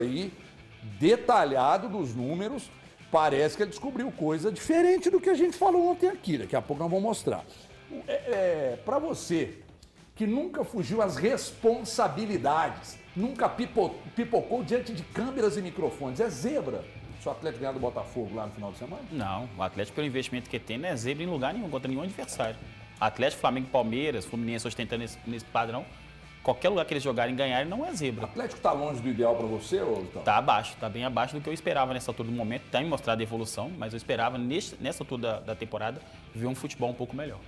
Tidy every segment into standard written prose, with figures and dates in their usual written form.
aí, detalhado dos números, parece que ele descobriu coisa diferente do que a gente falou ontem aqui. Daqui a pouco nós vamos mostrar. Para você que nunca fugiu às responsabilidades, nunca pipocou diante de câmeras e microfones, é zebra se o Atlético ganhar do Botafogo lá no final de semana? Não, o Atlético, pelo investimento que tem, não é zebra em lugar nenhum, contra nenhum adversário. Atlético, Flamengo, Palmeiras, Fluminense ostentando nesse padrão, qualquer lugar que eles jogarem e ganharem não é zebra. O Atlético está longe do ideal para você, ou então? Tá abaixo, tá bem abaixo do que eu esperava nessa altura do momento. Tem mostrado evolução, mas eu esperava nessa altura da temporada ver um futebol um pouco melhor.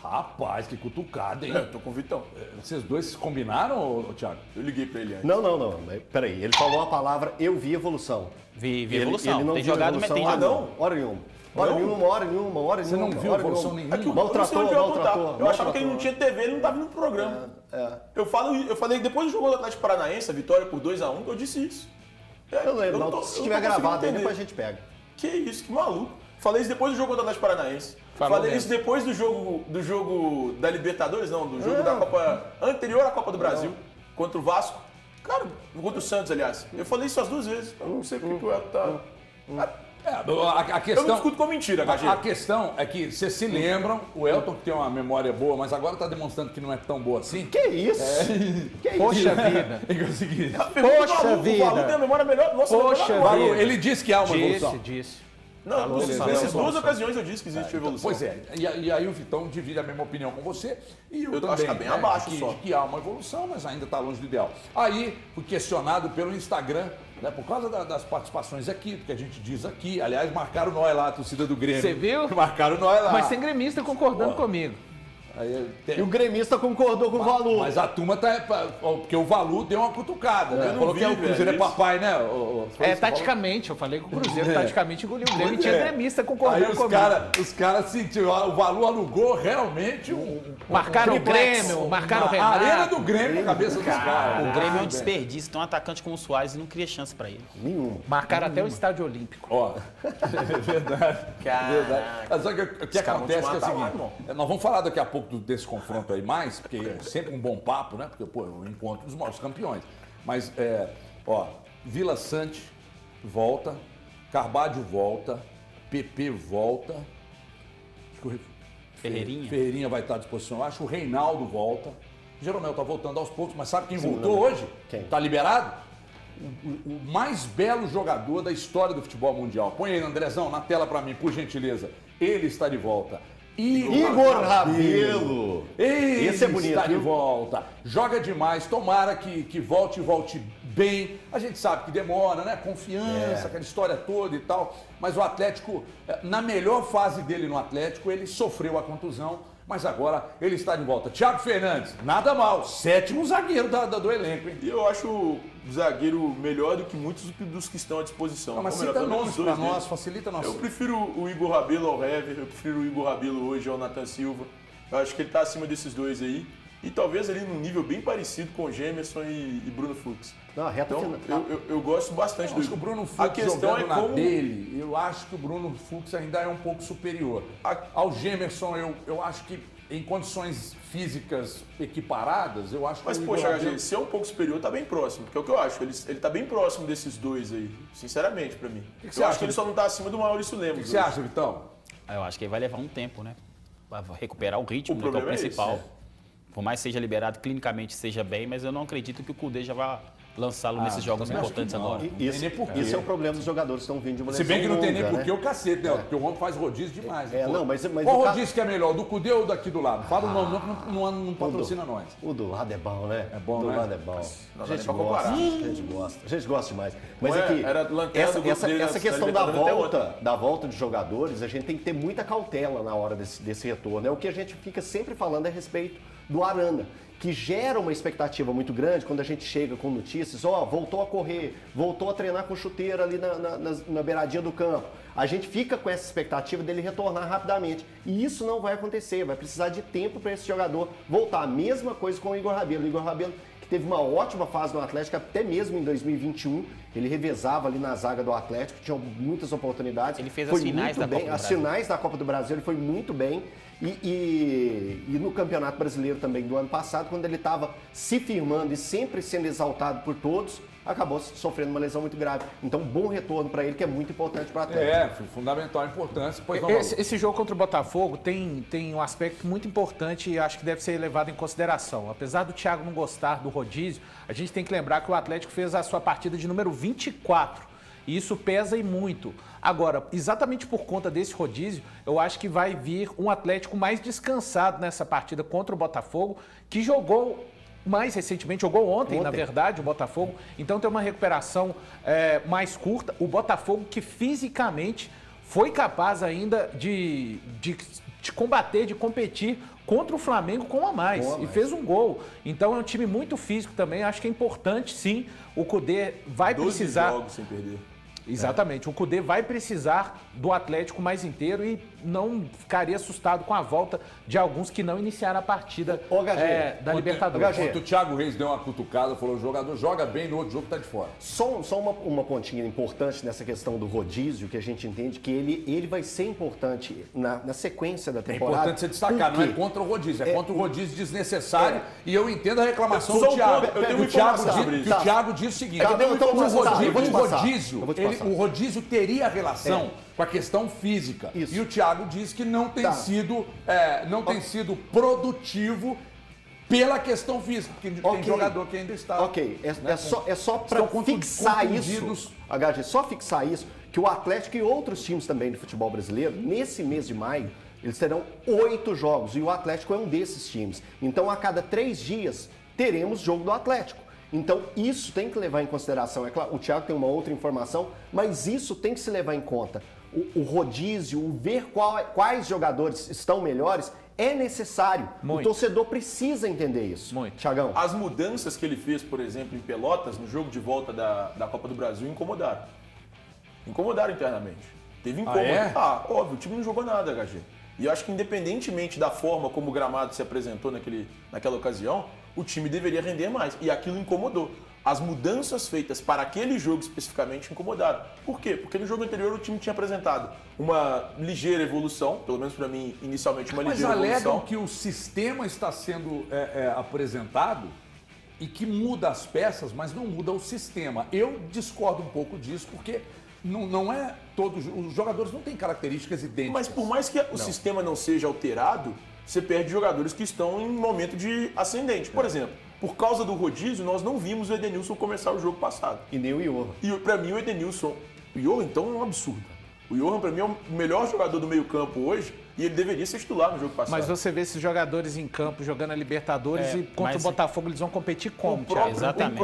Rapaz, que cutucada, hein? Eu tô com o Vitão. Vocês dois se combinaram, Thiago? Eu liguei pra ele antes. Não. Mas, peraí, ele falou a palavra eu vi evolução. Vi evolução. Ele não tem viu jogado, evolução. mas tem jogado. Hora nenhuma. Hora nenhuma. Você não viu evolução nenhuma? Maltratou. Eu achava que ele não tinha TV, ele não tava no programa. Eu falei, depois do jogo do Atlético Paranaense, a vitória por 2-1, eu disse isso. Eu lembro, se tiver gravado aí, depois a gente pega. Que isso, que maluco. Falei isso depois do jogo do Atlético Paranaense. Falou Falei mesmo. isso depois do jogo da Libertadores, não, do jogo da Copa anterior à Copa do Brasil, contra o Vasco. Cara, contra o Santos, aliás. Eu falei isso as duas vezes. Eu não sei porque o Elton tá... A Eu questão, não discuto com mentira, HG. a questão é que vocês se lembram, o Elton que tem uma memória boa, mas agora está demonstrando que não é tão boa assim. Que isso? Poxa vida. É o seguinte, Poxa O vida. Valu tem a memória melhor. Nossa, Poxa memória Valu, vida. ele disse que há uma evolução. Disse. Não, nessas duas ocasiões eu disse que existe evolução. Pois é, e aí o Vitão divide a mesma opinião com você e eu também. acho que tá bem abaixo de só. que há uma evolução, mas ainda está longe do ideal. Aí fui questionado pelo Instagram, né, por causa das participações aqui, porque a gente diz aqui. Aliás, marcaram nós lá, a torcida do Grêmio. Você viu? Marcaram nós lá. Mas tem gremista concordando comigo. Aí, E o gremista concordou com o Valu. Mas a turma tá. Porque o Valu deu uma cutucada, né? Eu não Falou vi, que o Cruzeiro velho, é papai, né? Foi É, isso que taticamente, eu falei que o Cruzeiro taticamente engoliu o Grêmio e tinha gremista Aí concordando os comigo. caras sentiram, o Valu alugou realmente Marcaram o triplex. Grêmio, marcaram o A Renato. arena do Grêmio na cabeça dos caras. O Grêmio é um Ah, desperdício, tem um atacante como o Soares e não cria chance pra ele. Nenhuma. Marcaram até o Estádio Olímpico. Ó, é verdade. Verdade. Mas só que o que caras vão te acontece é o matar lá, seguinte, irmão. nós vamos falar daqui a pouco desse confronto aí mais, porque é sempre um bom papo, né? Porque, pô, é o encontro dos maiores campeões. Mas, Vila Sante volta, Carvalho volta, PP volta, acho que o Ferreirinha vai estar à disposição, acho que o Reinaldo volta, Jeromel tá voltando aos poucos, mas sabe quem voltou hoje? Quem? Tá liberado? O mais belo jogador da história do futebol mundial. Põe aí, Andrezão, na tela pra mim, por gentileza. Ele está de volta. Igor Rabelo. Ele Esse é bonito, está de viu? volta. Joga demais. Tomara que volte bem. A gente sabe que demora, né? Confiança, aquela história toda e tal. Mas o Atlético, na melhor fase dele no Atlético, ele sofreu a contusão. Mas agora ele está de volta. Thiago Fernandes, nada mal. 7º zagueiro do elenco, hein? E eu acho o zagueiro melhor do que muitos dos que estão à disposição. Não, mas Ou melhor, cita pelo nomes menos pra dois deles. nós, facilita nosso. Eu prefiro o Igor Rabelo ao Hever, eu prefiro o Igor Rabelo hoje ao Nathan Silva. Eu acho que ele está acima desses dois aí. E talvez ali num nível bem parecido com o Gemerson e Bruno Fux. Não, a reta Então, final. eu gosto bastante Eu do acho que o Bruno A Fux questão jogando é na como... dele, eu acho que o Bruno Fux ainda é um pouco superior. Ao Gemerson, eu acho que em condições físicas equiparadas, eu acho que Mas, o poxa, Igor HG, Rabelo- se é um pouco superior, tá bem próximo. Porque é o que eu acho. Ele tá bem próximo desses dois aí. Sinceramente, pra mim. que Eu você acho acha? que ele só não tá acima do Maurício O Lemos. que você acha, Vitão? Eu acho que vai levar um tempo, né? Pra recuperar o ritmo, O né, que é o problema é principal. esse, Por mais que seja liberado, clinicamente seja bem, mas eu não acredito que o Cudê já vá lançá-lo nesses jogos também acho importantes que não. agora. Isso, nem porquê. isso é o problema dos jogadores que estão vindo de uma Se lesão bem que não tem nem longa, porquê né? o cacete, né? Porque o homem faz rodízio demais. É, pô. não, mas Qual o rodízio que é melhor, do Cudê ou daqui do lado? Fala o nome, não patrocina nós. O do lado é bom, né? É bom, o do né? lado é bom. Não A dá gente nem pra gosta, comparar. a gente gosta demais. Mas Não é é? que Era lanterna do grupo dele essa da questão da Libertadores até da volta de jogadores, a gente tem que ter muita cautela na hora desse retorno. Né? O que a gente fica sempre falando é a respeito do Arana, que gera uma expectativa muito grande quando a gente chega com notícias, voltou a correr, voltou a treinar com chuteira ali na beiradinha do campo. A gente fica com essa expectativa dele retornar rapidamente. E isso não vai acontecer, vai precisar de tempo para esse jogador voltar. A mesma coisa com o Igor Rabelo. O Igor Rabelo, que teve uma ótima fase no Atlético, até mesmo em 2021, ele revezava ali na zaga do Atlético, tinha muitas oportunidades. Ele fez Foi as finais muito da bem, Copa do as Brasil. finais da Copa do Brasil, ele foi muito bem. E no Campeonato Brasileiro também do ano passado, quando ele estava se firmando e sempre sendo exaltado por todos, acabou sofrendo uma lesão muito grave. Então, bom retorno para ele, que é muito importante para o Atlético. Fundamental a importância. Pois vamos Esse jogo contra o Botafogo tem um aspecto muito importante e acho que deve ser levado em consideração. Apesar do Thiago não gostar do rodízio, a gente tem que lembrar que o Atlético fez a sua partida de número 24. E isso pesa e muito. Agora, exatamente por conta desse rodízio, eu acho que vai vir um Atlético mais descansado nessa partida contra o Botafogo, que jogou mais recentemente, jogou ontem, na verdade, o Botafogo. Então tem uma recuperação mais curta. O Botafogo que fisicamente foi capaz ainda de combater, de competir contra o Flamengo com a mais. E fez um gol. Então é um time muito físico também. Acho que é importante, sim. O Cudê vai 12 precisar... jogos sem perder. Exatamente. O Cudê vai precisar do Atlético mais inteiro e não ficaria assustado com a volta de alguns que não iniciaram a partida da Libertadores. Quando o Thiago Reis deu uma cutucada, falou: o jogador joga bem, no outro jogo tá de fora. Só uma pontinha importante nessa questão do rodízio, que a gente entende que ele vai ser importante na sequência da É temporada. importante você destacar, não é contra o rodízio, é contra o rodízio desnecessário. E eu entendo a reclamação Só do um Thiago. ponto, eu tenho uma O Thiago informação diz- sobre que isso. o Thiago diz o seguinte: Então, eu vou te passar. o rodízio teria relação com a questão física. Isso. E o Thiago diz que não tem sido produtivo pela questão física, porque tem jogador que ainda está. Ok, é só para fixar isso, HG, só fixar isso, que o Atlético e outros times também do futebol brasileiro, nesse mês de maio, eles terão 8 jogos, e o Atlético é um desses times. Então, a cada 3 dias, teremos jogo do Atlético. Então, isso tem que levar em consideração. É claro, o Thiago tem uma outra informação, mas isso tem que se levar em conta. O rodízio, o ver quais jogadores estão melhores, é necessário. Muito. O torcedor precisa entender isso. Muito. Thiagão. As mudanças que ele fez, por exemplo, em Pelotas, no jogo de volta da Copa do Brasil, incomodaram. Incomodaram internamente. Teve incômodo. Óbvio, o time não jogou nada, HG. E eu acho que independentemente da forma como o gramado se apresentou naquela ocasião, o time deveria render mais. E aquilo incomodou. As mudanças feitas para aquele jogo especificamente incomodaram. Por quê? Porque no jogo anterior o time tinha apresentado uma ligeira evolução, pelo menos para mim, inicialmente uma Mas ligeira alegam evolução. que o sistema está sendo apresentado e que muda as peças, mas não muda o sistema. Eu discordo um pouco disso, porque não é todos. Os jogadores não têm características idênticas. Mas por mais que o sistema não seja alterado, você perde jogadores que estão em momento de ascendente. Por exemplo, por causa do rodízio, nós não vimos o Edenilson começar o jogo passado. E nem o Johan. E pra mim o Edenilson, o Johan então é um absurdo. O Johan pra mim é o melhor jogador do meio campo hoje e ele deveria ser titular no jogo passado. Mas você vê esses jogadores em campo jogando a Libertadores e contra o mas- Botafogo eles vão competir como, o próprio, Exatamente. o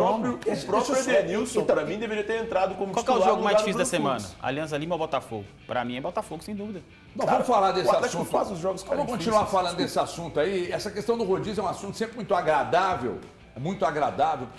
próprio Edenilson, pra mim, deveria ter entrado como Qual que é titular o jogo no mais lugar do difícil da Bruno semana? Fux. Alianza Lima ou Botafogo? Pra mim é Botafogo, sem dúvida. Não, vamos falar desse O Atlético assunto. faz os jogos, cara, Vamos continuar difíceis. falando desse assunto aí. Essa questão do rodízio é um assunto sempre muito agradável. É muito agradável,